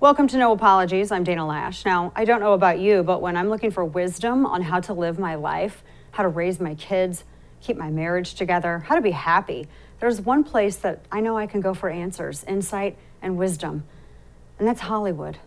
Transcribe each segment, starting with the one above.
Welcome to No Apologies. I'm Dana Lash. Now, I don't know about you, but when I'm looking for wisdom on how to live my life, how to raise my kids, keep my marriage together, how to be happy, there's one place that I know I can go for answers, insight, and wisdom. And that's Hollywood.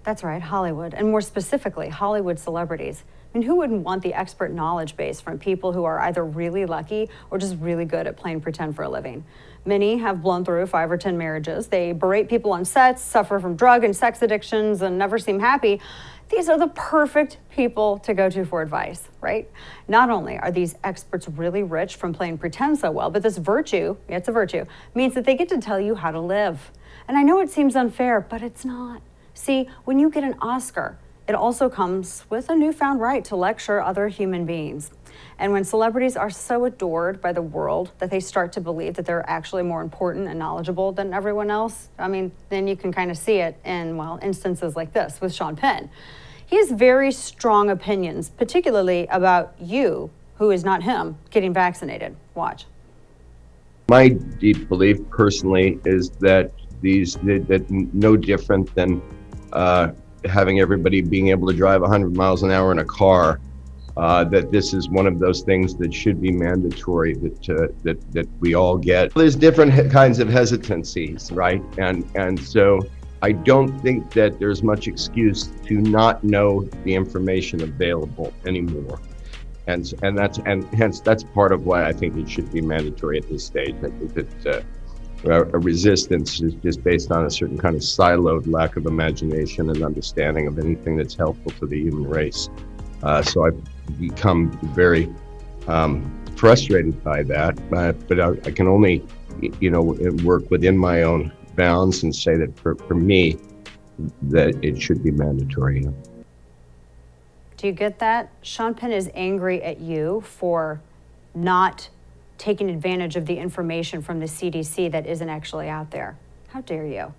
That's right, Hollywood. And more specifically, Hollywood celebrities. I mean, who wouldn't want the expert knowledge base from people who are either really lucky or just really good at playing pretend for a living? Many have blown through 5 or 10 marriages. They berate people on sets, suffer from drug and sex addictions, and never seem happy. These are the perfect people to go to for advice, right? Not only are these experts really rich from playing pretend so well, but this virtue, it's a virtue, means that they get to tell you how to live. And I know it seems unfair, but it's not. See, when you get an Oscar, it also comes with a newfound right to lecture other human beings. And when celebrities are so adored by the world that they start to believe that they're actually more important and knowledgeable than everyone else, I mean, then you can kind of see it in, well, instances like this with Sean Penn. He has very strong opinions, particularly about you, who is not him, getting vaccinated. Watch. My deep belief personally is that that no different than having everybody being able to drive 100 miles an hour in a car, that this is one of those things that should be mandatory, that we all get. There's different kinds of hesitancies, right? And so I don't think that there's much excuse to not know the information available anymore. And hence that's part of why I think it should be mandatory at this stage. I think that a resistance is just based on a certain kind of siloed lack of imagination and understanding of anything that's helpful to the human race. So I've become very frustrated by that, but I can only, work within my own bounds and say that for me, that it should be mandatory. Do you get that? Sean Penn is angry at you for not taking advantage of the information from the CDC that isn't actually out there. How dare you?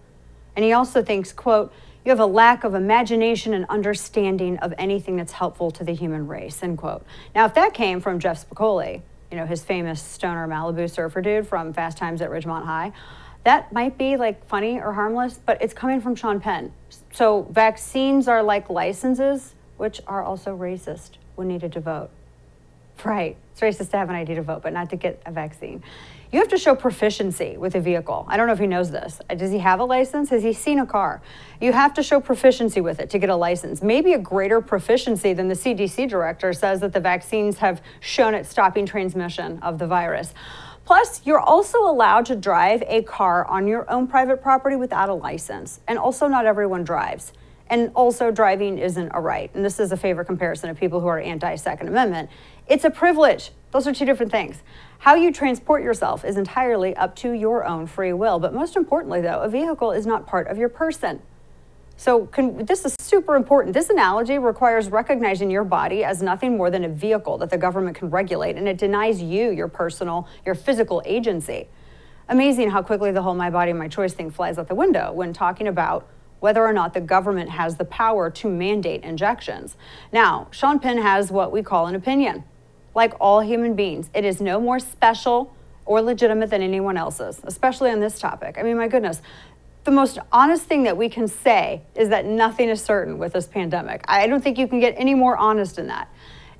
And he also thinks, quote, you have a lack of imagination and understanding of anything that's helpful to the human race, end quote. Now, if that came from Jeff Spicoli, his famous stoner Malibu surfer dude from Fast Times at Ridgemont High, that might be like funny or harmless, but it's coming from Sean Penn. So vaccines are like licenses, which are also racist when needed to vote. Right, it's racist to have an ID to vote, but not to get a vaccine. You have to show proficiency with a vehicle. I don't know if he knows this. Does he have a license? Has he seen a car? You have to show proficiency with it to get a license. Maybe a greater proficiency than the CDC director says that the vaccines have shown at stopping transmission of the virus. Plus, you're also allowed to drive a car on your own private property without a license. And also not everyone drives. And also driving isn't a right. And this is a favorite comparison of people who are anti-Second Amendment. It's a privilege. Those are two different things. How you transport yourself is entirely up to your own free will. But most importantly, though, a vehicle is not part of your person. So this is super important. This analogy requires recognizing your body as nothing more than a vehicle that the government can regulate, and it denies you your physical agency. Amazing how quickly the whole my body, my choice thing flies out the window when talking about whether or not the government has the power to mandate injections. Now, Sean Penn has what we call an opinion. Like all human beings, it is no more special or legitimate than anyone else's, especially on this topic. I mean, my goodness, the most honest thing that we can say is that nothing is certain with this pandemic. I don't think you can get any more honest than that.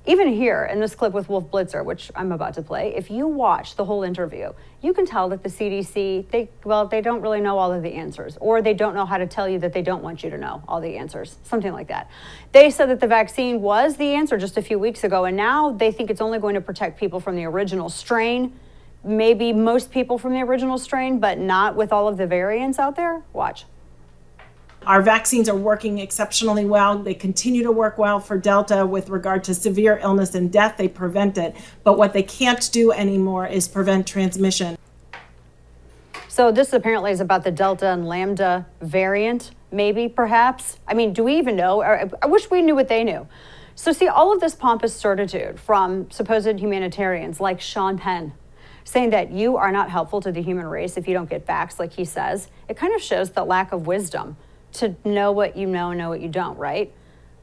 Even here in this clip with Wolf Blitzer, which I'm about to play, if you watch the whole interview, you can tell that the CDC, they don't really know all of the answers, or they don't know how to tell you that they don't want you to know all the answers, something like that. They said that the vaccine was the answer just a few weeks ago, and now they think it's only going to protect people from the original strain, maybe most people from the original strain, but not with all of the variants out there. Watch. Our vaccines are working exceptionally well. They continue to work well for Delta with regard to severe illness and death. They prevent it. But what they can't do anymore is prevent transmission. So this apparently is about the Delta and Lambda variant, maybe, perhaps. I mean, do we even know? I wish we knew what they knew. So see, all of this pompous certitude from supposed humanitarians like Sean Penn, saying that you are not helpful to the human race if you don't get vaxxed, like he says, it kind of shows the lack of wisdom to know what you know and know what you don't, right?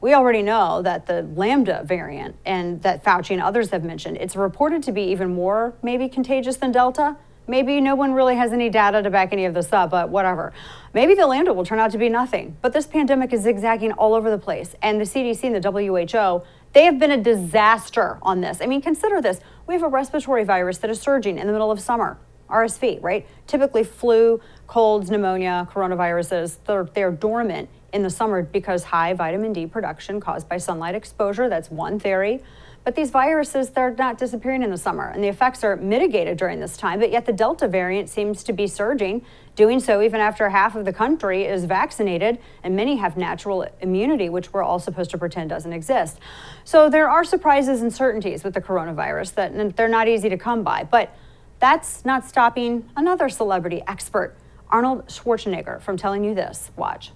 We already know that the Lambda variant, and that Fauci and others have mentioned, it's reported to be even more maybe contagious than Delta. maybe no one really has any data to back any of this up, but whatever. Maybe the lambda will turn out to be nothing. But this pandemic is zigzagging all over the place. And the CDC and the WHO, they have been a disaster on this. I mean, consider this. We have a respiratory virus that is surging in the middle of summer. RSV, right? Typically flu, colds, pneumonia, coronaviruses, they're dormant in the summer because high vitamin D production caused by sunlight exposure. That's one theory. But these viruses, they're not disappearing in the summer, and the effects are mitigated during this time. But yet the Delta variant seems to be surging, doing so even after half of the country is vaccinated, and many have natural immunity, which we're all supposed to pretend doesn't exist. So there are surprises and certainties with the coronavirus that they're not easy to come by. But that's not stopping another celebrity expert, Arnold Schwarzenegger, from telling you this. Watch.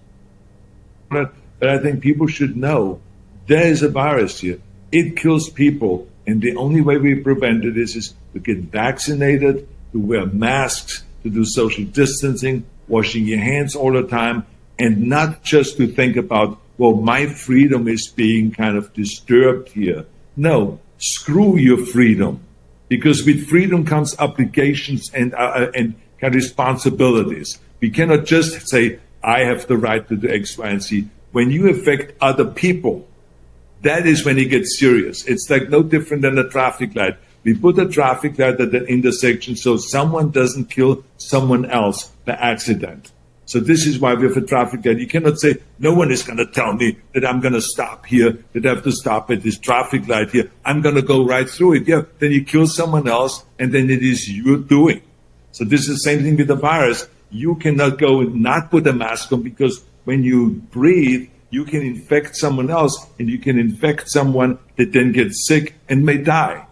But I think people should know there is a virus here. It kills people. And the only way we prevent it is to get vaccinated, to wear masks, to do social distancing, washing your hands all the time, and not just to think about, well, my freedom is being kind of disturbed here. No, screw your freedom. Because with freedom comes obligations and kind of responsibilities. We cannot just say, I have the right to do X, Y, and Z. When you affect other people, that is when it gets serious. It's like no different than a traffic light. We put a traffic light at that intersection so someone doesn't kill someone else by accident. So this is why we have a traffic light. You cannot say, no one is going to tell me that I'm going to stop here, that I have to stop at this traffic light here. I'm going to go right through it. Yeah, then you kill someone else, and then it is your doing. So this is the same thing with the virus. You cannot go and not put a mask on, because when you breathe, you can infect someone else, and you can infect someone that then gets sick and may die.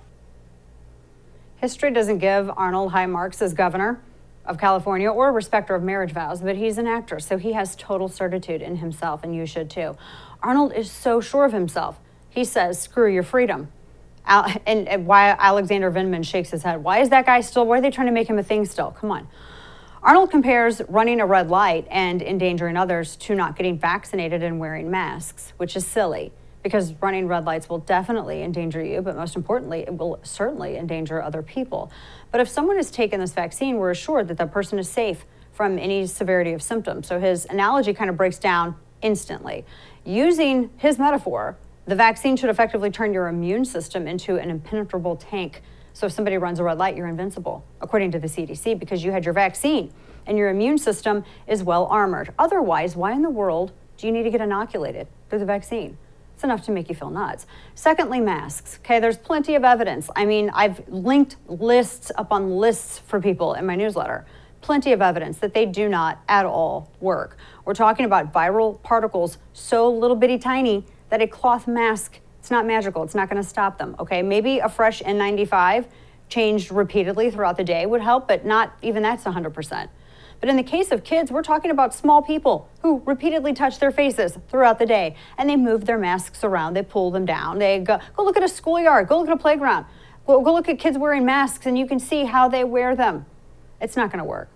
History doesn't give Arnold high marks as governor of California or a respecter of marriage vows, but he's an actor, so he has total certitude in himself, and you should too. Arnold is so sure of himself. He says, screw your freedom. And why Alexander Vindman shakes his head. Why is that guy still, why are they trying to make him a thing still? Come on. Arnold compares running a red light and endangering others to not getting vaccinated and wearing masks, which is silly, because running red lights will definitely endanger you, but most importantly, it will certainly endanger other people. But if someone has taken this vaccine, we're assured that that person is safe from any severity of symptoms. So his analogy kind of breaks down instantly. Using his metaphor, the vaccine should effectively turn your immune system into an impenetrable tank. So if somebody runs a red light, you're invincible, according to the CDC, because you had your vaccine and your immune system is well armored. Otherwise, why in the world do you need to get inoculated through the vaccine? It's enough to make you feel nuts. Secondly, masks. Okay, there's plenty of evidence. I mean, I've linked lists upon lists for people in my newsletter. Plenty of evidence that they do not at all work. We're talking about viral particles so little bitty tiny that a cloth mask, it's not magical. It's not going to stop them. Okay, maybe a fresh N95 changed repeatedly throughout the day would help, but not even that's 100%. But in the case of kids, we're talking about small people who repeatedly touch their faces throughout the day, and they move their masks around, they pull them down, they go look at a schoolyard, go look at a playground, go look at kids wearing masks, and you can see how they wear them. It's not going to work.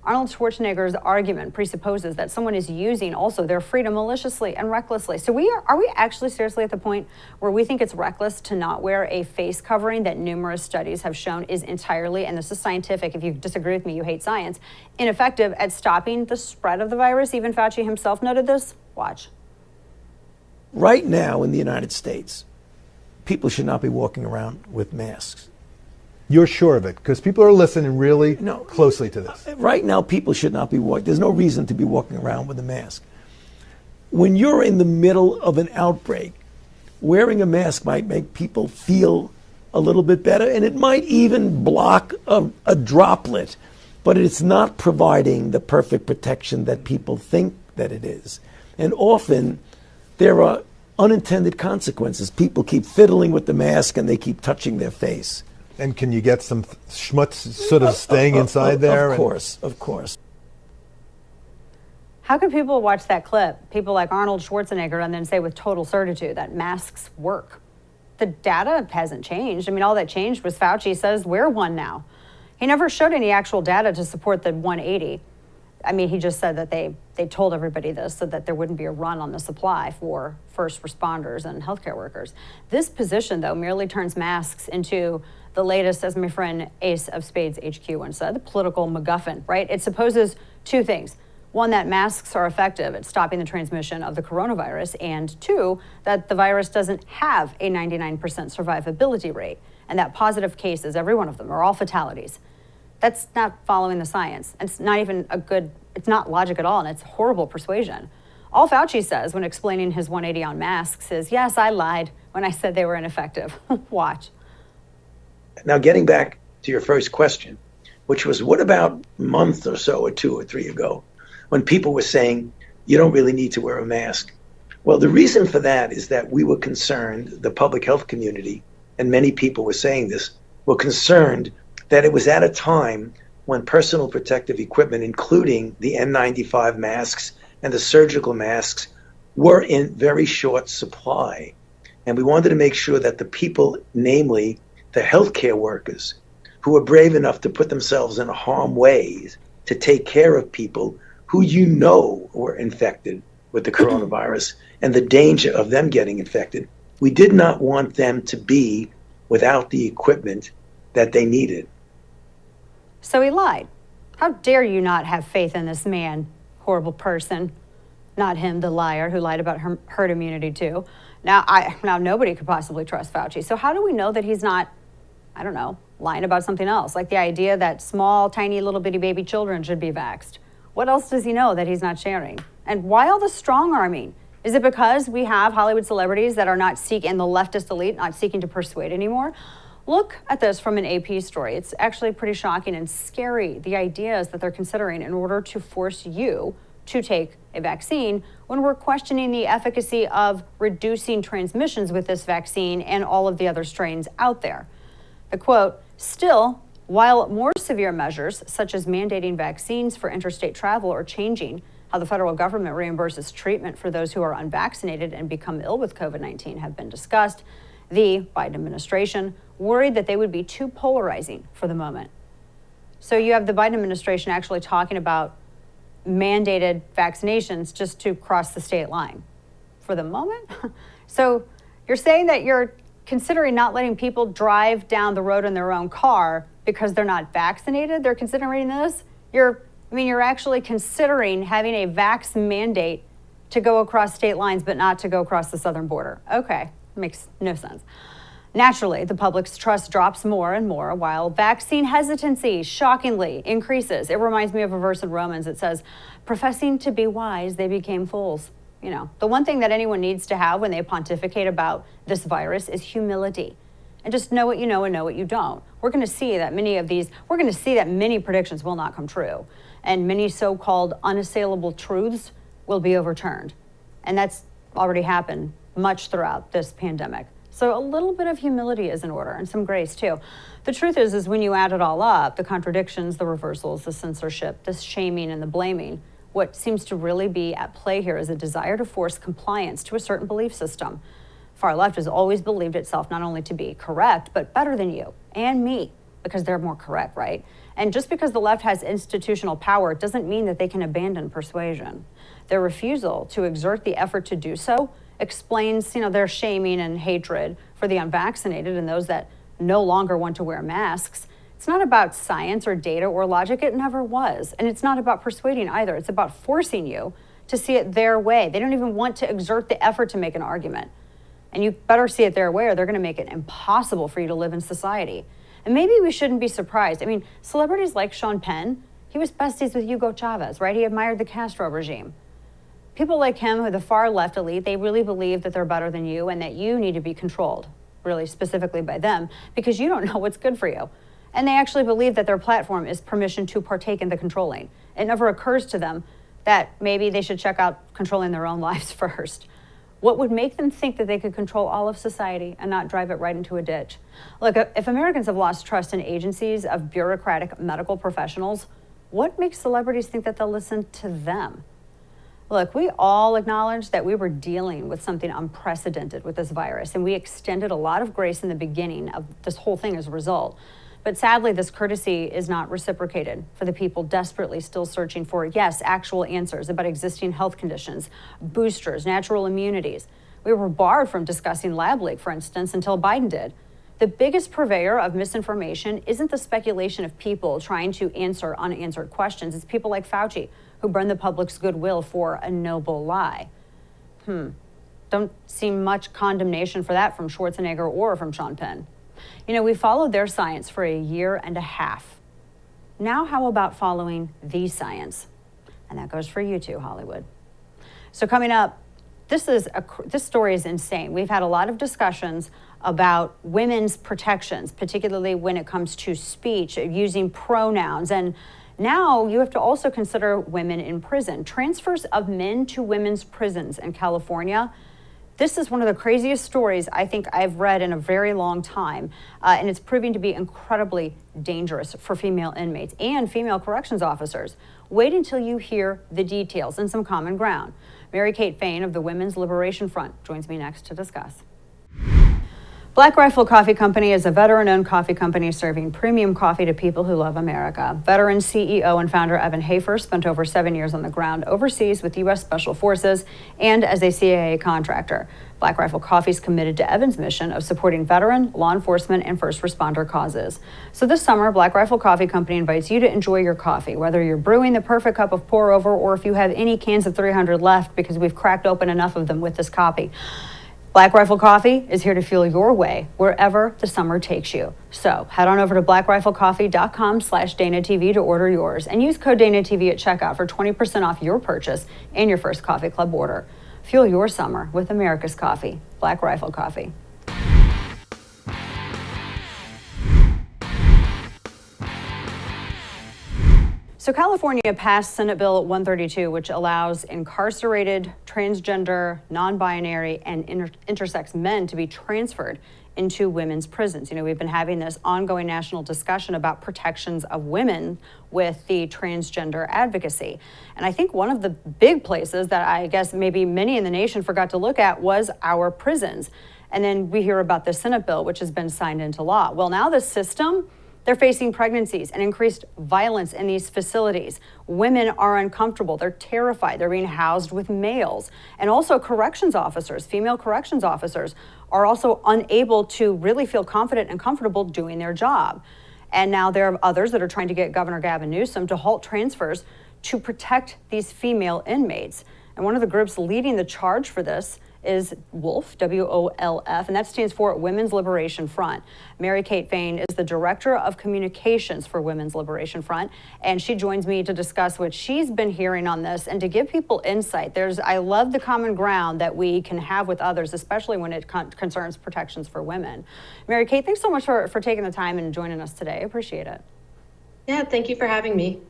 Arnold Schwarzenegger's argument presupposes that someone is using also their freedom maliciously and recklessly. So are we actually seriously at the point where we think it's reckless to not wear a face covering that numerous studies have shown is entirely, and this is scientific, if you disagree with me, you hate science, ineffective at stopping the spread of the virus? Even Fauci himself noted this. Watch. Right now in the United States, people should not be walking around with masks. You're sure of it, because people are listening really closely to this. Right now, people should not be walking. There's no reason to be walking around with a mask. When you're in the middle of an outbreak, wearing a mask might make people feel a little bit better, and it might even block a droplet, but it's not providing the perfect protection that people think that it is. And often, there are unintended consequences. People keep fiddling with the mask, and they keep touching their face. And can you get some schmutz sort of staying inside there? Of course. How can people watch that clip, people like Arnold Schwarzenegger, and then say with total certitude that masks work? The data hasn't changed. I mean, all that changed was Fauci says wear one now. He never showed any actual data to support the 180. I mean, he just said that they told everybody this so that there wouldn't be a run on the supply for first responders and healthcare workers. This position, though, merely turns masks into the latest, as my friend Ace of Spades HQ once said, the political MacGuffin, right? It supposes two things. One, that masks are effective at stopping the transmission of the coronavirus, and two, that the virus doesn't have a 99% survivability rate, and that positive cases, every one of them, are all fatalities. That's not following the science. It's not even it's not logic at all, and it's horrible persuasion. All Fauci says when explaining his 180 on masks is, yes, I lied when I said they were ineffective. Watch. Now, getting back to your first question, which was, what about a month or so, or 2 or 3 ago, when people were saying, you don't really need to wear a mask? Well, the reason for that is that we were concerned, the public health community, and many people were saying this, were concerned that it was at a time when personal protective equipment, including the N95 masks and the surgical masks, were in very short supply. And we wanted to make sure that the people, namely the healthcare workers, who were brave enough to put themselves in harm's way to take care of people who you know were infected with the coronavirus and the danger of them getting infected, we did not want them to be without the equipment that they needed. So he lied. How dare you not have faith in this man, horrible person? Not him, the liar, who lied about herd immunity too. Now nobody could possibly trust Fauci. So how do we know that he's not, I don't know, lying about something else? Like the idea that small, tiny, little bitty baby children should be vaxxed. What else does he know that he's not sharing? And why all the strong arming? Is it because we have Hollywood celebrities that are not seeking, the leftist elite, not seeking to persuade anymore? Look at this from an AP story. It's actually pretty shocking and scary, the ideas that they're considering in order to force you to take a vaccine when we're questioning the efficacy of reducing transmissions with this vaccine and all of the other strains out there. The quote, still, while more severe measures, such as mandating vaccines for interstate travel or changing how the federal government reimburses treatment for those who are unvaccinated and become ill with COVID-19 have been discussed, the Biden administration worried that they would be too polarizing for the moment. So you have the Biden administration actually talking about mandated vaccinations just to cross the state line for the moment. So you're saying that you're considering not letting people drive down the road in their own car because they're not vaccinated? They're considering this? You're actually considering having a vax mandate to go across state lines, but not to go across the southern border. Okay, makes no sense. Naturally, the public's trust drops more and more while vaccine hesitancy shockingly increases. It reminds me of a verse in Romans that says, professing to be wise, they became fools. You know, the one thing that anyone needs to have when they pontificate about this virus is humility. And just know what you know and know what you don't. We're going to see that many predictions will not come true. And many so-called unassailable truths will be overturned. And that's already happened much throughout this pandemic. So a little bit of humility is in order, and some grace too. The truth is when you add it all up, the contradictions, the reversals, the censorship, the shaming and the blaming, what seems to really be at play here is a desire to force compliance to a certain belief system. Far left has always believed itself not only to be correct, but better than you and me, because they're more correct, right? And just because the left has institutional power doesn't mean that they can abandon persuasion. Their refusal to exert the effort to do so explains, their shaming and hatred for the unvaccinated and those that no longer want to wear masks. It's not about science or data or logic. It never was. And it's not about persuading either. It's about forcing you to see it their way. They don't even want to exert the effort to make an argument. And you better see it their way or they're going to make it impossible for you to live in society. And maybe we shouldn't be surprised. Celebrities like Sean Penn, he was besties with Hugo Chavez, right? He admired the Castro regime. People like him, who are the far left elite, they really believe that they're better than you and that you need to be controlled, really specifically by them, because you don't know what's good for you. And they actually believe that their platform is permission to partake in the controlling. It never occurs to them that maybe they should check out controlling their own lives first. What would make them think that they could control all of society and not drive it right into a ditch? Look, if Americans have lost trust in agencies of bureaucratic medical professionals, what makes celebrities think that they'll listen to them? Look, we all acknowledge that we were dealing with something unprecedented with this virus, and we extended a lot of grace in the beginning of this whole thing as a result. But sadly, this courtesy is not reciprocated for the people desperately still searching for, yes, actual answers about existing health conditions, boosters, natural immunities. We were barred from discussing lab leak, for instance, until Biden did. The biggest purveyor of misinformation isn't the speculation of people trying to answer unanswered questions. It's people like Fauci who burn the public's goodwill for a noble lie. Don't see much condemnation for that from Schwarzenegger or from Sean Penn. You know, we followed their science for a year and a half. Now how about following the science? And that goes for you too, Hollywood. So coming up, this story is insane. We've had a lot of discussions about women's protections, particularly when it comes to speech, using pronouns. And now you have to also consider women in prison. Transfers of men to women's prisons in California. This is one of the craziest stories I think I've read in a very long time. And it's proving to be incredibly dangerous for female inmates and female corrections officers. Wait until you hear the details and some common ground. Mary Kate Fain of the Women's Liberation Front joins me next to discuss. Black Rifle Coffee Company is a veteran-owned coffee company serving premium coffee to people who love America. Veteran CEO and founder Evan Hafer spent over 7 years on the ground overseas with U.S. Special Forces and as a CIA contractor. Black Rifle Coffee is committed to Evan's mission of supporting veteran, law enforcement, and first responder causes. So this summer, Black Rifle Coffee Company invites you to enjoy your coffee, whether you're brewing the perfect cup of pour over or if you have any cans of 300 left because we've cracked open enough of them with this copy. Black Rifle Coffee is here to fuel your way wherever the summer takes you. So head on over to blackriflecoffee.com/DanaTV to order yours and use code DanaTV at checkout for 20% off your purchase and your first coffee club order. Fuel your summer with America's coffee, Black Rifle Coffee. So California passed Senate Bill 132, which allows incarcerated, transgender, non-binary, and intersex men to be transferred into women's prisons. You know, we've been having this ongoing national discussion about protections of women with the transgender advocacy. And I think one of the big places that I guess maybe many in the nation forgot to look at was our prisons. And then we hear about the Senate bill, which has been signed into law. Well, now the system, they're facing pregnancies and increased violence in these facilities. Women are uncomfortable. They're terrified. They're being housed with males. And also corrections officers, female corrections officers, are also unable to really feel confident and comfortable doing their job. And now there are others that are trying to get Governor Gavin Newsom to halt transfers to protect these female inmates. And one of the groups leading the charge for this is WOLF, W-O-L-F, and that stands for Women's Liberation Front. Mary Kate Fain is the Director of Communications for Women's Liberation Front, and she joins me to discuss what she's been hearing on this and to give people insight. I love the common ground that we can have with others, especially when it concerns protections for women. Mary Kate, thanks so much for taking the time and joining us today. I appreciate it. Yeah, thank you for having me.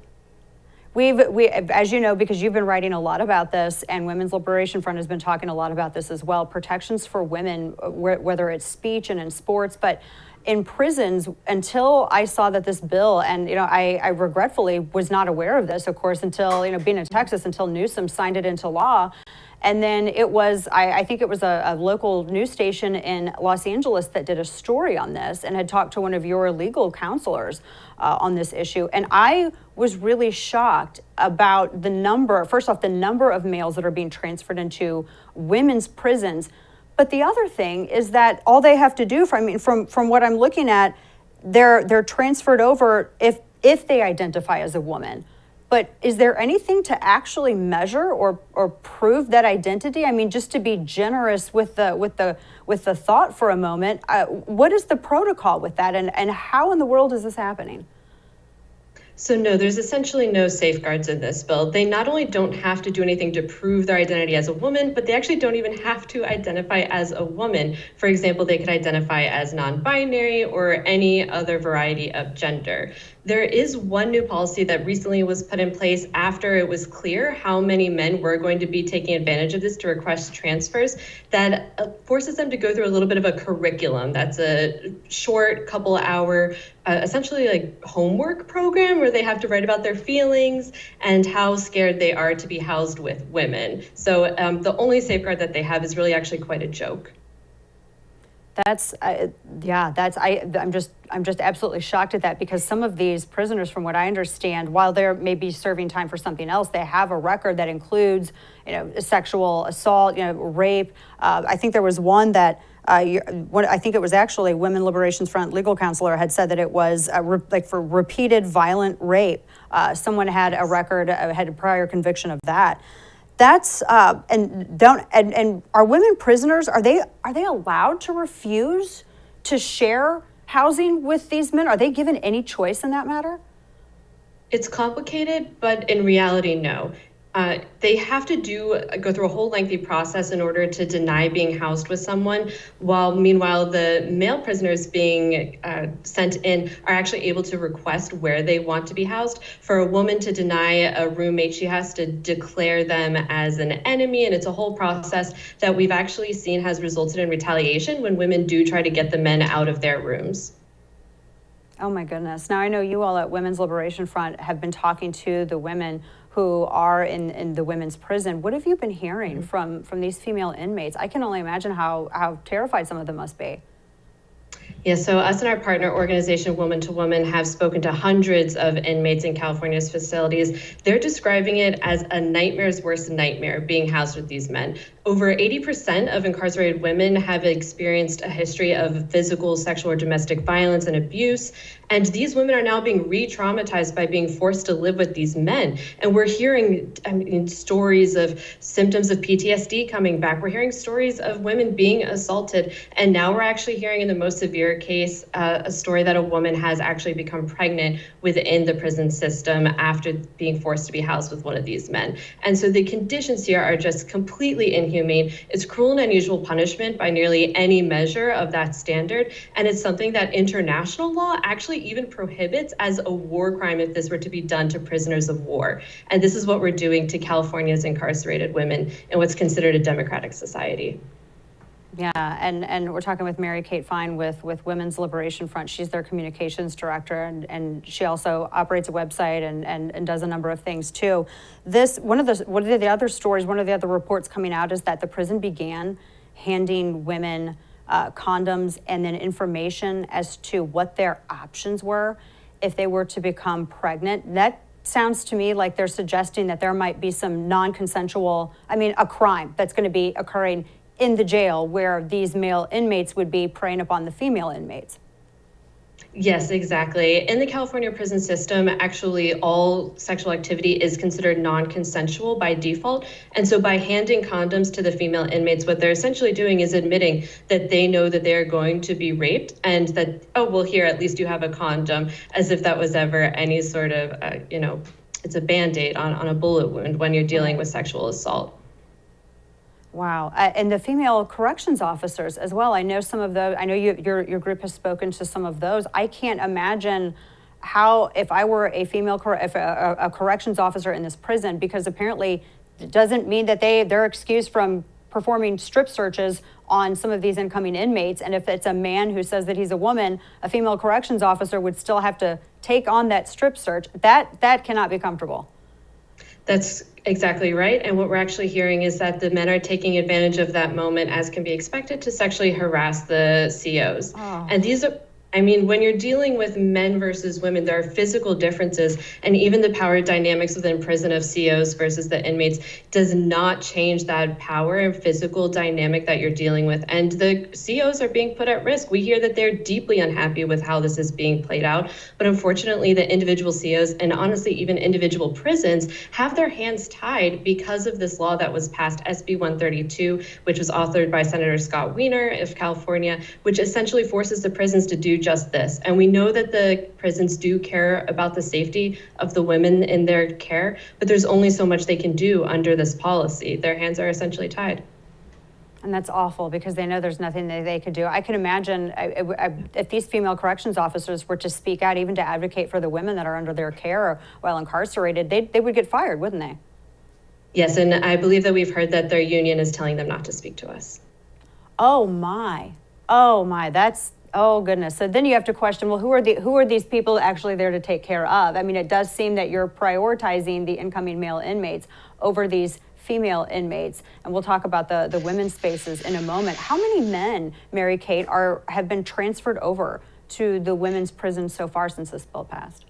We, as you know, because you've been writing a lot about this, and Women's Liberation Front has been talking a lot about this as well, protections for women, whether it's speech and in sports, but in prisons, until I saw that this bill, and I regretfully was not aware of this, of course, until being in Texas, until Newsom signed it into law. And then it was, I think it was a local news station in Los Angeles that did a story on this and had talked to one of your legal counselors on this issue. And I was really shocked about the number of males that are being transferred into women's prisons. But the other thing is that all they have to do, from what I'm looking at, they're transferred over if they identify as a woman. But is there anything to actually measure or prove that identity? I mean, just to be generous with the thought for a moment, what is the protocol with that, and how in the world is this happening? So no, there's essentially no safeguards in this bill. They not only don't have to do anything to prove their identity as a woman, but they actually don't even have to identify as a woman. For example, they could identify as non-binary or any other variety of gender. There is one new policy that recently was put in place after it was clear how many men were going to be taking advantage of this to request transfers, that forces them to go through a little bit of a curriculum. That's a short couple hour, essentially like homework program where they have to write about their feelings and how scared they are to be housed with women. So the only safeguard that they have is really actually quite a joke. I'm just absolutely shocked at that, because some of these prisoners, from what I understand, while they're maybe serving time for something else, they have a record that includes, sexual assault, rape. I think there was one that I think it was actually Women Liberations Front legal counselor had said that it was like for repeated violent rape. Someone had a record, had a prior conviction of that. That's and are women prisoners? Are they allowed to refuse to share housing with these men? Are they given any choice in that matter? It's complicated, but in reality, no. They have to go through a whole lengthy process in order to deny being housed with someone, while meanwhile the male prisoners being sent in are actually able to request where they want to be housed. For a woman to deny a roommate, she has to declare them as an enemy, and it's a whole process that we've actually seen has resulted in retaliation when women do try to get the men out of their rooms. Oh my goodness. Now I know you all at Women's Liberation Front have been talking to the women who are in the women's prison. What have you been hearing from these female inmates? I can only imagine how terrified some of them must be. Yeah, so us and our partner organization, Woman to Woman, have spoken to hundreds of inmates in California's facilities. They're describing it as a nightmare's worst nightmare, being housed with these men. Over 80% of incarcerated women have experienced a history of physical, sexual, or domestic violence and abuse. And these women are now being re-traumatized by being forced to live with these men. And we're hearing, stories of symptoms of PTSD coming back. We're hearing stories of women being assaulted. And now we're actually hearing in the most severe case, a story that a woman has actually become pregnant within the prison system after being forced to be housed with one of these men. And so the conditions here are just completely inhumane. It's cruel and unusual punishment by nearly any measure of that standard. And it's something that international law actually even prohibits as a war crime if this were to be done to prisoners of war. And this is what we're doing to California's incarcerated women in what's considered a democratic society. Yeah, and we're talking with Kate Fain with Women's Liberation Front. She's their communications director, and she also operates a website and does a number of things too. One of the other stories, one of the other reports coming out is that the prison began handing women condoms and then information as to what their options were if they were to become pregnant. That sounds to me like they're suggesting that there might be some non-consensual, a crime that's going to be occurring in the jail where these male inmates would be preying upon the female inmates. Yes, exactly. In the California prison system, actually all sexual activity is considered non-consensual by default. And so by handing condoms to the female inmates, what they're essentially doing is admitting that they know that they're going to be raped and that, oh, well, here, at least you have a condom, as if that was ever any sort of, it's a Band-Aid on a bullet wound when you're dealing with sexual assault. Wow. And the female corrections officers as well. I know some of those, I know your group has spoken to some of those. I can't imagine how, if I were a female, a corrections officer in this prison, because apparently it doesn't mean that they're excused from performing strip searches on some of these incoming inmates. And if it's a man who says that he's a woman, a female corrections officer would still have to take on that strip search. That cannot be comfortable. That's exactly right. And what we're actually hearing is that the men are taking advantage of that moment, as can be expected, to sexually harass the COs. Oh. And these are, when you're dealing with men versus women, there are physical differences, and even the power dynamics within prison of COs versus the inmates does not change that power and physical dynamic that you're dealing with. And the COs are being put at risk. We hear that they're deeply unhappy with how this is being played out. But unfortunately, the individual COs, and honestly, even individual prisons, have their hands tied because of this law that was passed, SB 132, which was authored by Senator Scott Wiener of California, which essentially forces the prisons to do just this. And we know that the prisons do care about the safety of the women in their care, but there's only so much they can do under this policy. Their hands are essentially tied. And that's awful because they know there's nothing that they could do. I can imagine if these female corrections officers were to speak out, even to advocate for the women that are under their care while incarcerated, they would get fired, wouldn't they? Yes, and I believe that we've heard that their union is telling them not to speak to us. Oh my, that's, oh goodness. So then you have to question, well, who are these people actually there to take care of? It does seem that you're prioritizing the incoming male inmates over these female inmates. And we'll talk about the women's spaces in a moment. How many men, Mary Kate, have been transferred over to the women's prison so far since this bill passed?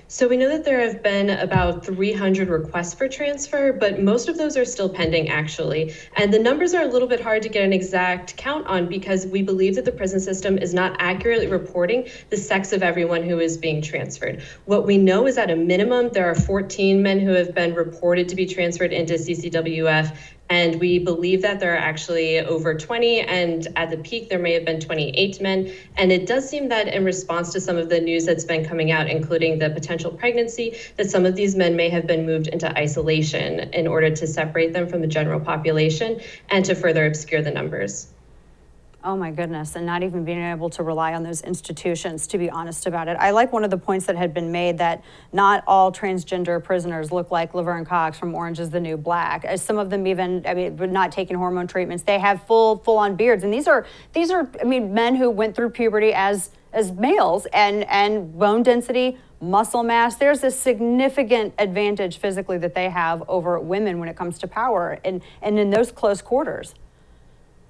So we know that there have been about 300 requests for transfer, but most of those are still pending, actually. And the numbers are a little bit hard to get an exact count on because we believe that the prison system is not accurately reporting the sex of everyone who is being transferred. What we know is at a minimum, there are 14 men who have been reported to be transferred into CCWF. And we believe that there are actually over 20, and at the peak, there may have been 28 men. And it does seem that in response to some of the news that's been coming out, including the potential pregnancy, that some of these men may have been moved into isolation in order to separate them from the general population and to further obscure the numbers. Oh my goodness, and not even being able to rely on those institutions, to be honest about it. I like one of the points that had been made that not all transgender prisoners look like Laverne Cox from Orange is the New Black. As some of them even, not taking hormone treatments, they have full-on beards. And these are, men who went through puberty as males and bone density, muscle mass. There's a significant advantage physically that they have over women when it comes to power and in those close quarters.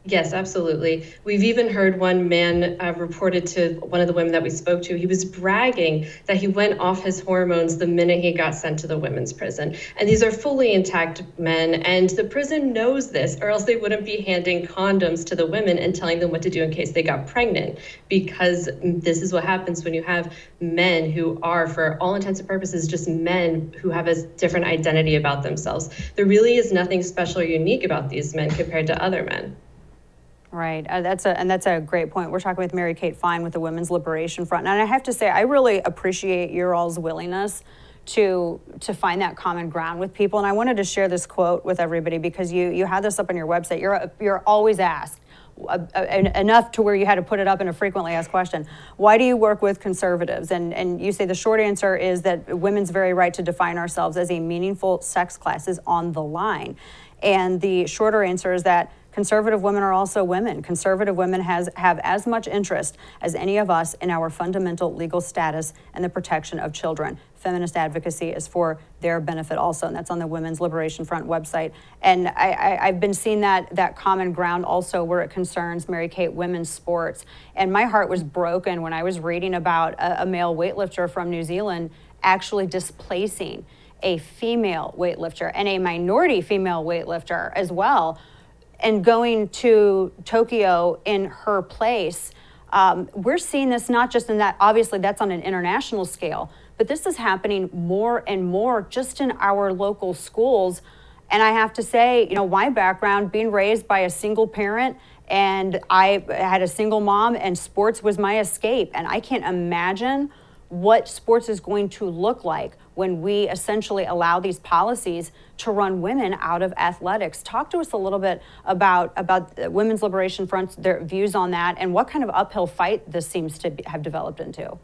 Yes, absolutely. We've even heard one man reported to one of the women that we spoke to. He was bragging that he went off his hormones the minute he got sent to the women's prison. And these are fully intact men. And the prison knows this, or else they wouldn't be handing condoms to the women and telling them what to do in case they got pregnant. Because this is what happens when you have men who are, for all intents and purposes, just men who have a different identity about themselves. There really is nothing special or unique about these men compared to other men. Right, that's a great point. We're talking with Mary Kate Fain with the Women's Liberation Front, and I have to say I really appreciate your all's willingness to find that common ground with people. And I wanted to share this quote with everybody because you had this up on your website. You're always asked enough to where you had to put it up in a frequently asked question. Why do you work with conservatives? And you say the short answer is that women's very right to define ourselves as a meaningful sex class is on the line. And the shorter answer is that conservative women are also women. Conservative women have as much interest as any of us in our fundamental legal status and the protection of children. Feminist advocacy is for their benefit also, and that's on the Women's Liberation Front website. And I've been seeing that common ground also where it concerns, Mary Kate, women's sports. And my heart was broken when I was reading about a male weightlifter from New Zealand actually displacing a female weightlifter and a minority female weightlifter as well, and going to Tokyo in her place. We're seeing this not just in that, obviously that's on an international scale, but this is happening more and more just in our local schools. And I have to say, my background, being raised by a single parent, and I had a single mom, and sports was my escape. And I can't imagine what sports is going to look like when we essentially allow these policies to run women out of athletics. Talk to us a little bit about Women's Liberation Front's their views on that and what kind of uphill fight this seems to have developed into.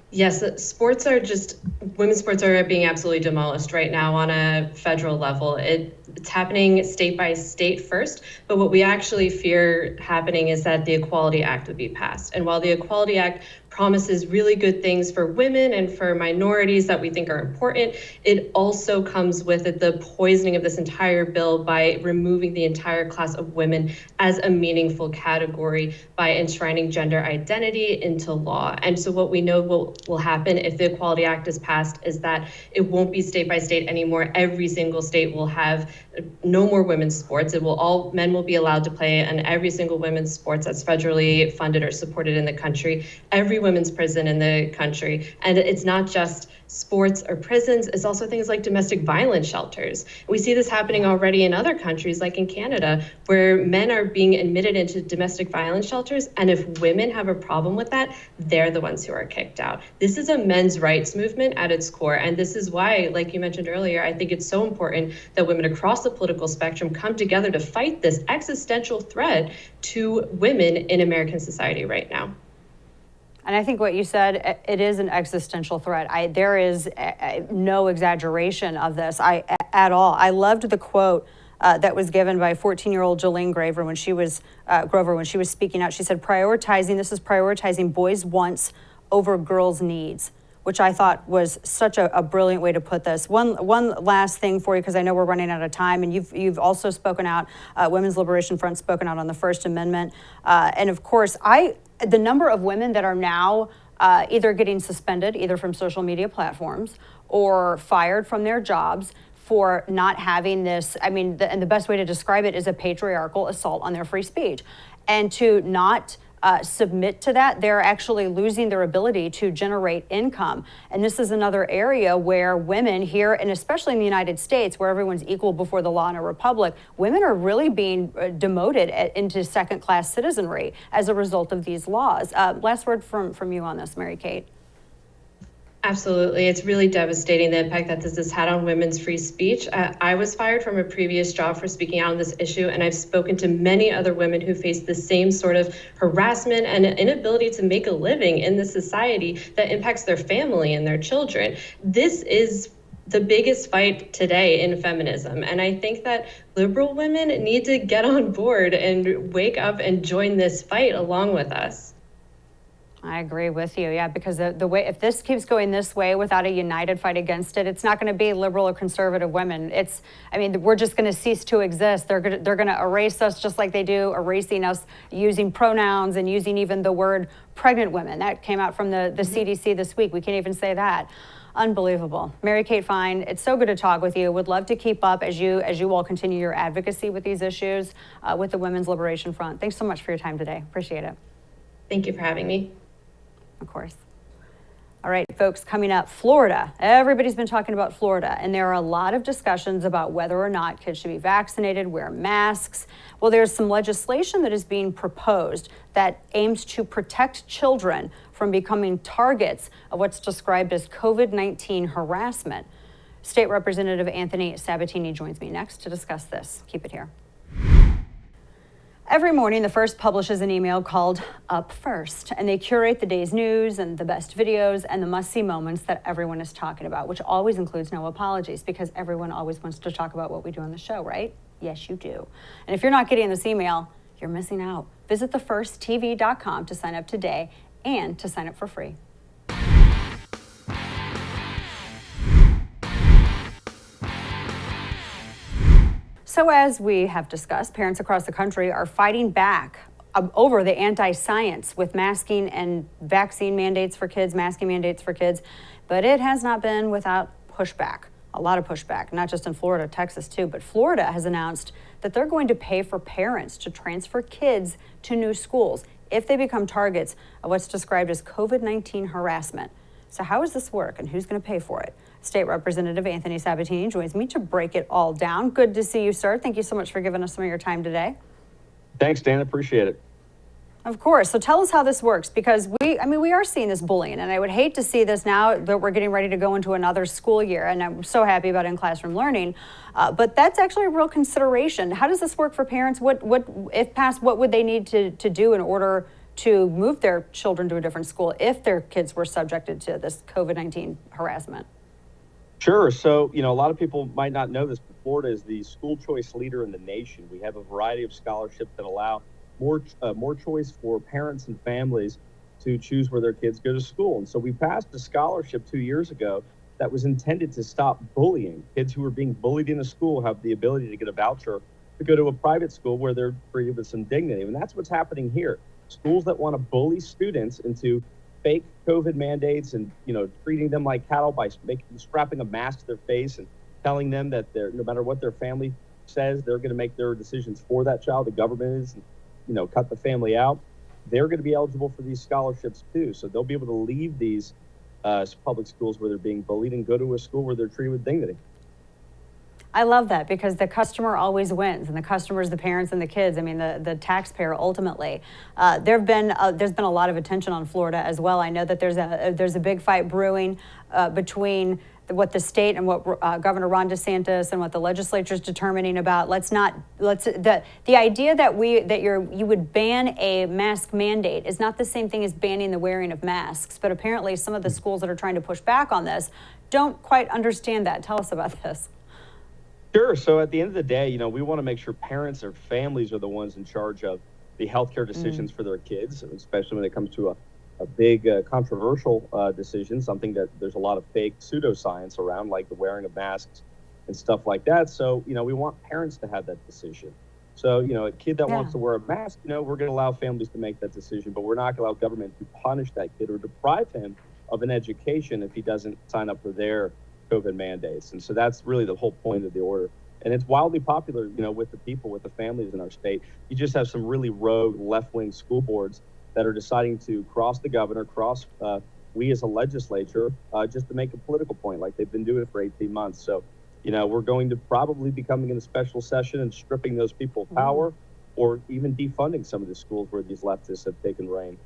Yes, women's sports are being absolutely demolished right now on a federal level. It's happening state by state first, but what we actually fear happening is that the Equality Act would be passed. And while the Equality Act promises really good things for women and for minorities that we think are important, it also comes with it the poisoning of this entire bill by removing the entire class of women as a meaningful category by enshrining gender identity into law. And so what we know will happen if the Equality Act is passed is that it won't be state by state anymore. Every single state will have no more women's sports. Men will be allowed to play in every single women's sports that's federally funded or supported in the country. Every women's prison in the country. And it's not just sports or prisons, it's also things like domestic violence shelters. We see this happening already in other countries, like in Canada, where men are being admitted into domestic violence shelters. And if women have a problem with that, they're the ones who are kicked out. This is a men's rights movement at its core. And this is why, like you mentioned earlier, I think it's so important that women across the political spectrum come together to fight this existential threat to women in American society right now. And I think what you said, it is an existential threat. There is no exaggeration of this at all. I loved the quote that was given by 14-year-old Jolene Grover when she was speaking out. She said, prioritizing boys' wants over girls' needs, which I thought was such a brilliant way to put this. One last thing for you, because I know we're running out of time, and you've also spoken out, Women's Liberation Front spoken out on the First Amendment. And of course, the number of women that are now either getting suspended, either from social media platforms or fired from their jobs for not having this. I mean, and the best way to describe it is a patriarchal assault on their free speech. And to not submit to that, they're actually losing their ability to generate income. And this is another area where women here, and especially in the United States, where everyone's equal before the law in a republic, women are really being demoted into second-class citizenry as a result of these laws. Last word from you on this, Mary Kate. Absolutely. It's really devastating, the impact that this has had on women's free speech. I was fired from a previous job for speaking out on this issue, and I've spoken to many other women who face the same sort of harassment and inability to make a living in this society that impacts their family and their children. This is the biggest fight today in feminism. And I think that liberal women need to get on board and wake up and join this fight along with us. I agree with you. Yeah, because the way, if this keeps going this way without a united fight against it, it's not going to be liberal or conservative women. I mean, we're just going to cease to exist. They're going to erase us just like they do erasing us using pronouns and using even the word pregnant women. That came out from the CDC this week. We can't even say that. Unbelievable. Mary Kate Fain, it's so good to talk with you. Would love to keep up as you all continue your advocacy with these issues with the Women's Liberation Front. Thanks so much for your time today. Appreciate it. Thank you for having me. Of course. All right, folks, coming up, Florida. Everybody's been talking about Florida, and there are a lot of discussions about whether or not kids should be vaccinated, wear masks. Well, there's some legislation that is being proposed that aims to protect children from becoming targets of what's described as COVID-19 harassment. State Representative Anthony Sabatini joins me next to discuss this. Keep it here. Every morning, The First publishes an email called Up First, and they curate the day's news and the best videos and the must-see moments that everyone is talking about, which always includes no apologies, because everyone always wants to talk about what we do on the show, right? Yes, you do. And if you're not getting this email, you're missing out. Visit thefirsttv.com to sign up today and to sign up for free. So as we have discussed, parents across the country are fighting back over the anti-science with masking and vaccine mandates for kids, masking mandates for kids, but it has not been without pushback, a lot of pushback, not just in Florida, Texas too, but Florida has announced that they're going to pay for parents to transfer kids to new schools if they become targets of what's described as COVID-19 harassment. So how does this work and who's going to pay for it? State Representative Anthony Sabatini joins me to break it all down. Good to see you, sir. Thank you so much for giving us some of your time today. Thanks, Dan. Appreciate it. Of course. So tell us how this works, because we are seeing this bullying, and I would hate to see this now that we're getting ready to go into another school year, and I'm so happy about in-classroom learning, but that's actually a real consideration. How does this work for parents? What if passed, what would they need to do in order to move their children to a different school if their kids were subjected to this COVID-19 harassment? Sure. So, a lot of people might not know this, but Florida is the school choice leader in the nation. We have a variety of scholarships that allow more choice for parents and families to choose where their kids go to school. And so we passed a scholarship 2 years ago that was intended to stop bullying. Kids who are being bullied in a school have the ability to get a voucher to go to a private school where they're treated with some dignity. And that's what's happening here. Schools that want to bully students into fake COVID mandates and, treating them like cattle by strapping a mask to their face and telling them that no matter what their family says, they're going to make their decisions for that child. The government is, cut the family out. They're going to be eligible for these scholarships too. So they'll be able to leave these public schools where they're being bullied and go to a school where they're treated with dignity. I love that, because the customer always wins, and the customer is the parents and the kids. I mean, the taxpayer ultimately. There's been a lot of attention on Florida as well. I know that there's a big fight brewing between what the state and what Governor Ron DeSantis and what the legislature is determining about. The idea that you would ban a mask mandate is not the same thing as banning the wearing of masks. But apparently, some of the schools that are trying to push back on this don't quite understand that. Tell us about this. Sure. So at the end of the day, we want to make sure parents or families are the ones in charge of the healthcare decisions for their kids, especially when it comes to a big controversial decision, something that there's a lot of fake pseudoscience around, like the wearing of masks and stuff like that. So, we want parents to have that decision. So, a kid that Yeah. wants to wear a mask, we're going to allow families to make that decision, but we're not going to allow government to punish that kid or deprive him of an education if he doesn't sign up for their COVID mandates. And so that's really the whole point of the order. And it's wildly popular, with the people, with the families in our state. You just have some really rogue left-wing school boards that are deciding to cross the governor, cross we as a legislature, just to make a political point, like they've been doing it for 18 months. So, we're going to probably be coming in a special session and stripping those people of power, or even defunding some of the schools where these leftists have taken reign.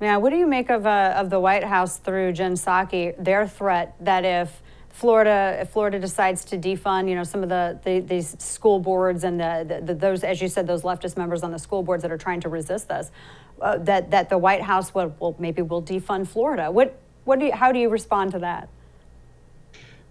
Yeah, what do you make of the White House through Jen Psaki, their threat that if Florida decides to defund, some of these school boards and those, as you said, those leftist members on the school boards that are trying to resist this, that the White House will defund Florida. How do you respond to that?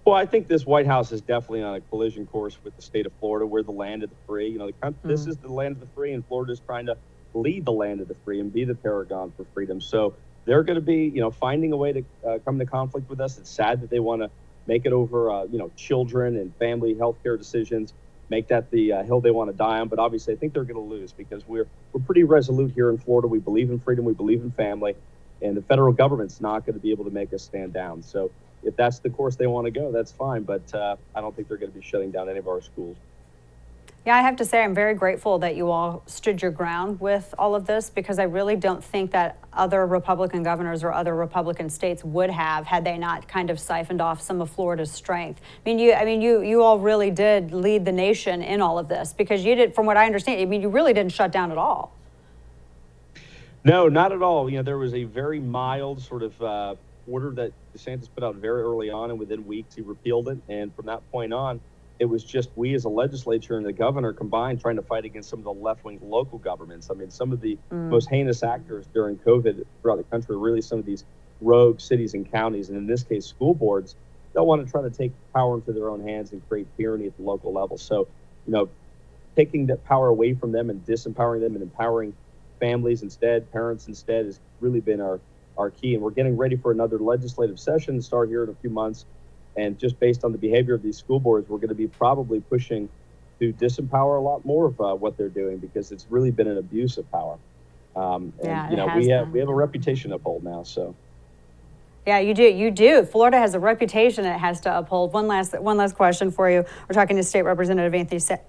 Well, I think this White House is definitely on a collision course with the state of Florida. We're the land of the free. This is the land of the free, and Florida is trying to lead the land of the free and be the paragon for freedom. So they're going to be, finding a way to come into conflict with us. It's sad that they want to make it over, children and family health care decisions, make that the hill they want to die on. But obviously, I think they're going to lose because we're pretty resolute here in Florida. We believe in freedom. We believe in family. And the federal government's not going to be able to make us stand down. So if that's the course they want to go, that's fine. But I don't think they're going to be shutting down any of our schools. Yeah, I have to say I'm very grateful that you all stood your ground with all of this, because I really don't think that other Republican governors or other Republican states would have, had they not kind of siphoned off some of Florida's strength. You all really did lead the nation in all of this, because you did, from what I understand, you really didn't shut down at all. No, not at all. There was a very mild sort of order that DeSantis put out very early on, and within weeks he repealed it. And from that point on, it was just we as a legislature and the governor combined trying to fight against some of the left-wing local governments. Some of the most heinous actors during COVID throughout the country, really some of these rogue cities and counties, and in this case, school boards, don't want to try to take power into their own hands and create tyranny at the local level. So, taking that power away from them and disempowering them and empowering families instead, parents instead, has really been our key. And we're getting ready for another legislative session to start here in a few months. And just based on the behavior of these school boards, we're going to be probably pushing to disempower a lot more of what they're doing, because it's really been an abuse of power. We have a reputation to uphold now. So. Yeah, you do. Florida has a reputation it has to uphold. One last question for you. We're talking to State Representative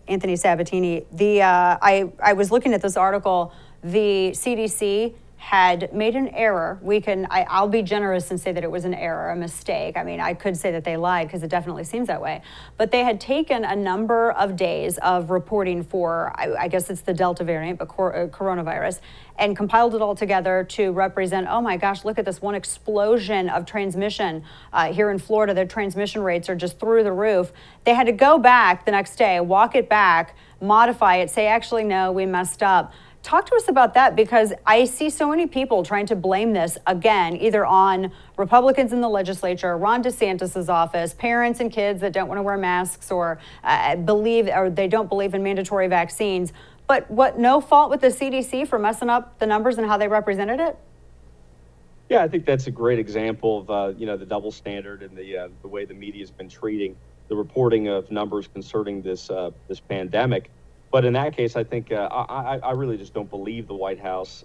Anthony Sabatini. I was looking at this article. The CDC had made an error. I'll be generous and say that it was an error, a mistake. I could say that they lied, because it definitely seems that way. But they had taken a number of days of reporting for, I guess it's the Delta variant, but coronavirus, and compiled it all together to represent, oh my gosh, look at this one explosion of transmission here in Florida. Their transmission rates are just through the roof. They had to go back the next day, walk it back, modify it, say, actually, no, we messed up. Talk to us about that, because I see so many people trying to blame this again, either on Republicans in the legislature, Ron DeSantis's office, parents and kids that don't want to wear masks or they don't believe in mandatory vaccines. But no fault with the CDC for messing up the numbers and how they represented it? Yeah, I think that's a great example of the double standard and the way the media has been treating the reporting of numbers concerning this pandemic. But in that case, I think I really just don't believe the White House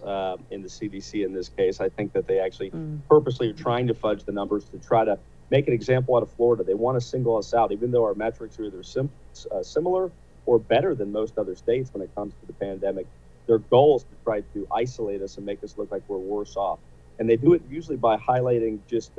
in the CDC in this case. I think that they actually purposely are trying to fudge the numbers to try to make an example out of Florida. They want to single us out, even though our metrics are either similar or better than most other states when it comes to the pandemic. Their goal is to try to isolate us and make us look like we're worse off. And they do it usually by highlighting just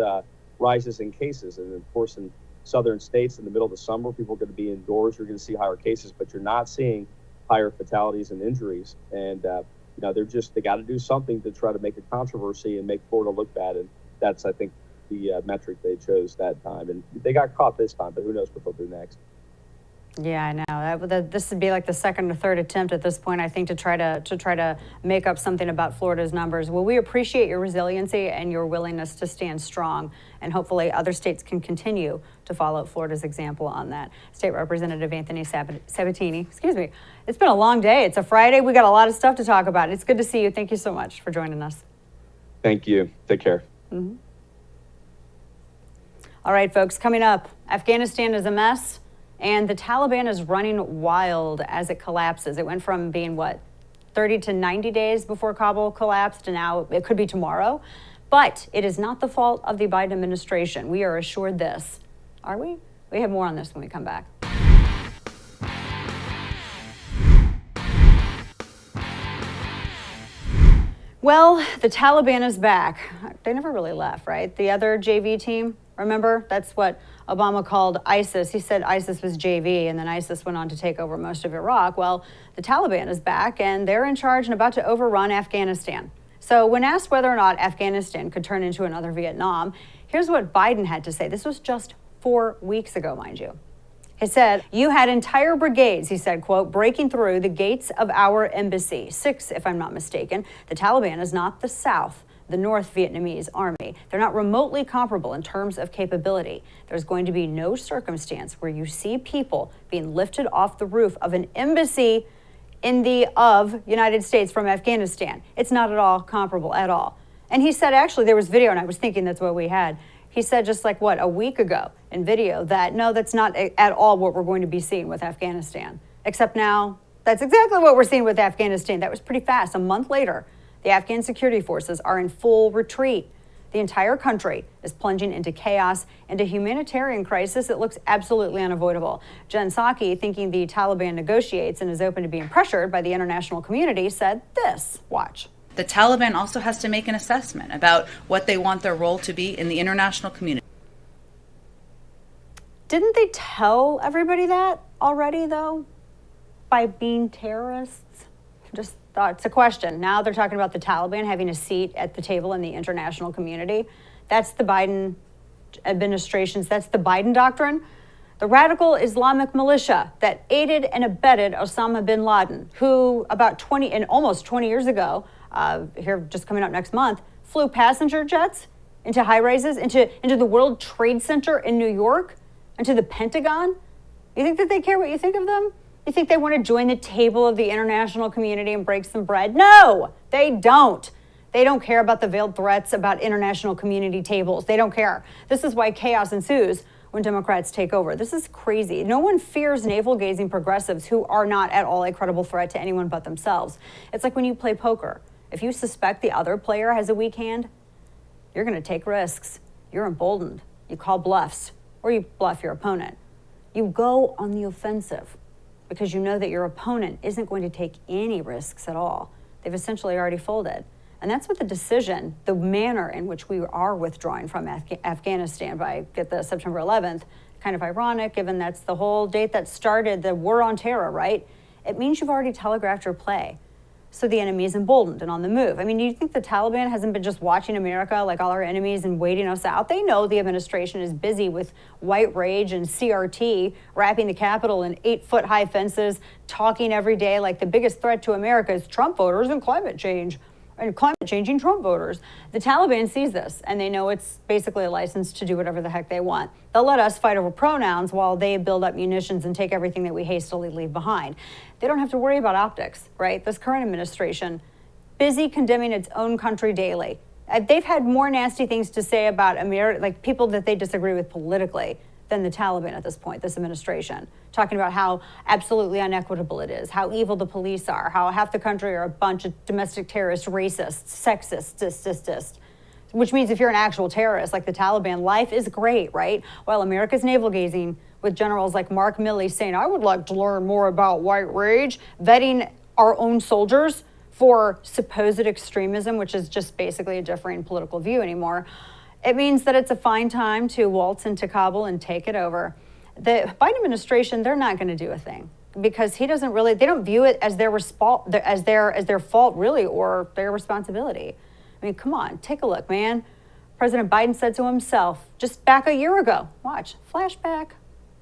rises in cases. And of course, in southern states in the middle of the summer, people are going to be indoors. You're going to see higher cases, but you're not seeing higher fatalities and injuries. And, they got to do something to try to make a controversy and make Florida look bad. And that's, I think, the metric they chose that time. And they got caught this time, but who knows what they'll do next. Yeah, I know. This would be like the second or third attempt at this point, I think, to try to make up something about Florida's numbers. Well, we appreciate your resiliency and your willingness to stand strong, and hopefully other states can continue to follow Florida's example on that. State Representative Anthony Sabatini, excuse me. It's been a long day. It's a Friday. We got a lot of stuff to talk about. It's good to see you. Thank you so much for joining us. Thank you. Take care. Mm-hmm. All right, folks, coming up, Afghanistan is a mess, And the Taliban is running wild as it collapses. It went from being, 30 to 90 days before Kabul collapsed, and now it could be tomorrow. But it is not the fault of the Biden administration. We are assured this. Are we? We have more on this when we come back. Well, the Taliban is back. They never really left, right? The other JV team, remember? That's what Obama called ISIS. He said ISIS was JV, and then ISIS went on to take over most of Iraq. Well, the Taliban is back, and they're in charge and about to overrun Afghanistan. So when asked whether or not Afghanistan could turn into another Vietnam, here's what Biden had to say. This was just 4 weeks ago, mind you. He said, "You had entire brigades," he said, quote, "breaking through the gates of our embassy. 6, if I'm not mistaken. The Taliban is not the South, the North Vietnamese army. They're not remotely comparable in terms of capability. There's going to be no circumstance where you see people being lifted off the roof of an embassy in the United States from Afghanistan. It's not at all comparable at all." And he said, actually, there was video, and I was thinking that's what we had. He said just like, a week ago in video that, no, that's not at all what we're going to be seeing with Afghanistan. Except now, that's exactly what we're seeing with Afghanistan. That was pretty fast. A month later, the Afghan security forces are in full retreat. The entire country is plunging into chaos and a humanitarian crisis that looks absolutely unavoidable. Jen Psaki, thinking the Taliban negotiates and is open to being pressured by the international community, said this. Watch. The Taliban also has to make an assessment about what they want their role to be in the international community. Didn't they tell everybody that already, though? By being terrorists? Just thought it's a question. Now they're talking about the Taliban having a seat at the table in the international community. That's the Biden administration's, that's the Biden doctrine. The radical Islamic militia that aided and abetted Osama bin Laden, who almost 20 years ago, here just coming up next month, flew passenger jets into high rises, into the World Trade Center in New York, into the Pentagon. You think that they care what you think of them? You think they want to join the table of the international community and break some bread? No, they don't. They don't care about the veiled threats about international community tables. They don't care. This is why chaos ensues when Democrats take over. This is crazy. No one fears navel-gazing progressives who are not at all a credible threat to anyone but themselves. It's like when you play poker. If you suspect the other player has a weak hand, you're going to take risks. You're emboldened. You call bluffs, or you bluff your opponent. You go on the offensive because you know that your opponent isn't going to take any risks at all. They've essentially already folded. And that's what the decision, the manner in which we are withdrawing from Afghanistan by September 11th, kind of ironic, given that's the whole date that started the war on terror, right? It means you've already telegraphed your play. So the enemy is emboldened and on the move. I mean, do you think the Taliban hasn't been just watching America like all our enemies and waiting us out? They know the administration is busy with white rage and CRT, wrapping the Capitol in 8-foot-high fences, talking every day like the biggest threat to America is Trump voters and climate change. And climate-changing Trump voters. The Taliban sees this, and they know it's basically a license to do whatever the heck they want. They'll let us fight over pronouns while they build up munitions and take everything that we hastily leave behind. They don't have to worry about optics, right? This current administration, busy condemning its own country daily. They've had more nasty things to say about America, like people that they disagree with politically, than the Taliban at this point, this administration. Talking about how absolutely unequitable it is, how evil the police are, how half the country are a bunch of domestic terrorists, racists, sexists, which means if you're an actual terrorist like the Taliban, life is great, right? While America's navel-gazing with generals like Mark Milley saying, I would like to learn more about white rage, vetting our own soldiers for supposed extremism, which is just basically a differing political view anymore. It means that it's a fine time to waltz into Kabul and take it over. The Biden administration, they're not going to do a thing because they don't view it as their fault really, or their responsibility. I mean, come on, take a look, man. President Biden said so himself just back a year ago. Watch, flashback.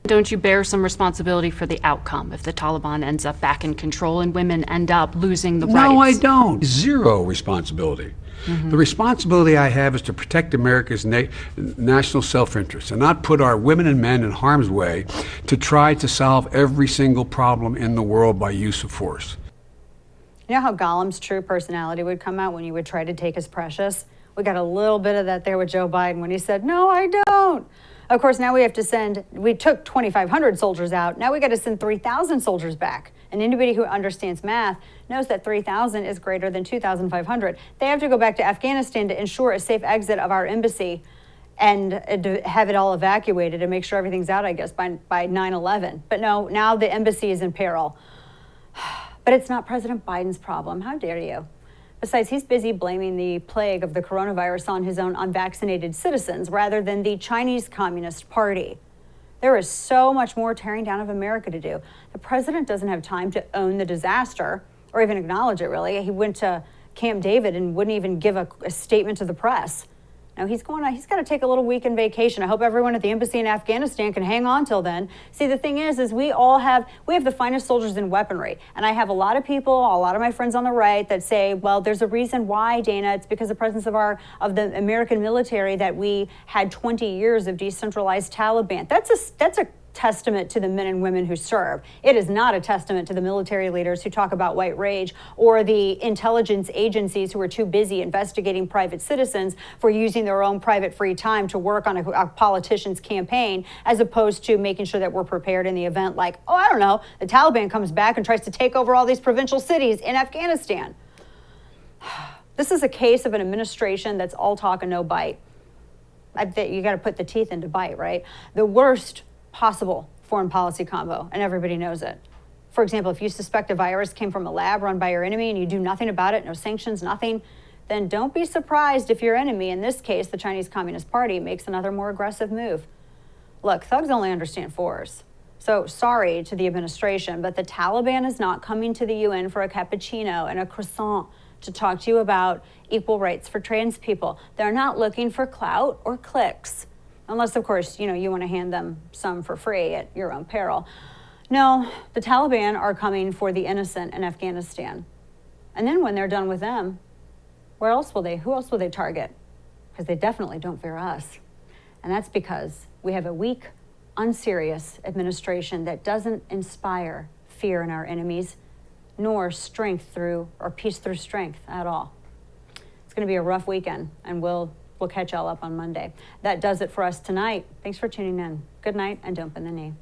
Don't you bear some responsibility for the outcome if the Taliban ends up back in control and women end up losing the rights? No, I don't. Zero responsibility. Mm-hmm. The responsibility I have is to protect America's national self-interest and not put our women and men in harm's way to try to solve every single problem in the world by use of force. You know how Gollum's true personality would come out when you would try to take his precious? We got a little bit of that there with Joe Biden when he said, no, I don't. Of course, now we have to we took 2,500 soldiers out. Now we got to send 3,000 soldiers back. And anybody who understands math knows that 3,000 is greater than 2,500. They have to go back to Afghanistan to ensure a safe exit of our embassy and to have it all evacuated and make sure everything's out, I guess, by 9/11. But no, now the embassy is in peril. But it's not President Biden's problem. How dare you? Besides, he's busy blaming the plague of the coronavirus on his own unvaccinated citizens rather than the Chinese Communist Party. There is so much more tearing down of America to do. The president doesn't have time to own the disaster or even acknowledge it, really. He went to Camp David and wouldn't even give a statement to the press. Now he's got to take a little weekend vacation. I hope everyone at the embassy in Afghanistan can hang on till then. See, the thing is we have the finest soldiers in weaponry. And I have a lot of people, a lot of my friends on the right that say, well, there's a reason why, Dana. It's because of the presence of the American military that we had 20 years of decentralized Taliban. That's a testament to the men and women who serve. It is not a testament to the military leaders who talk about white rage or the intelligence agencies who are too busy investigating private citizens for using their own private free time to work on a politician's campaign, as opposed to making sure that we're prepared in the event like, oh, I don't know, the Taliban comes back and tries to take over all these provincial cities in Afghanistan. This is a case of an administration that's all talk and no bite. I bet you got to put the teeth into bite, right? The worst possible foreign policy combo, and everybody knows it. For example, if you suspect a virus came from a lab run by your enemy and you do nothing about it, no sanctions, nothing, then don't be surprised if your enemy, in this case, the Chinese Communist Party, makes another more aggressive move. Look, thugs only understand force. So sorry to the administration, but the Taliban is not coming to the UN for a cappuccino and a croissant to talk to you about equal rights for trans people. They're not looking for clout or clicks. Unless, of course, you want to hand them some for free at your own peril. No, the Taliban are coming for the innocent in Afghanistan. And then when they're done with them, who else will they target? Because they definitely don't fear us. And that's because we have a weak, unserious administration that doesn't inspire fear in our enemies, nor peace through strength at all. It's going to be a rough weekend, and we'll catch y'all up on Monday. That does it for us tonight. Thanks for tuning in. Good night, and don't bend the knee.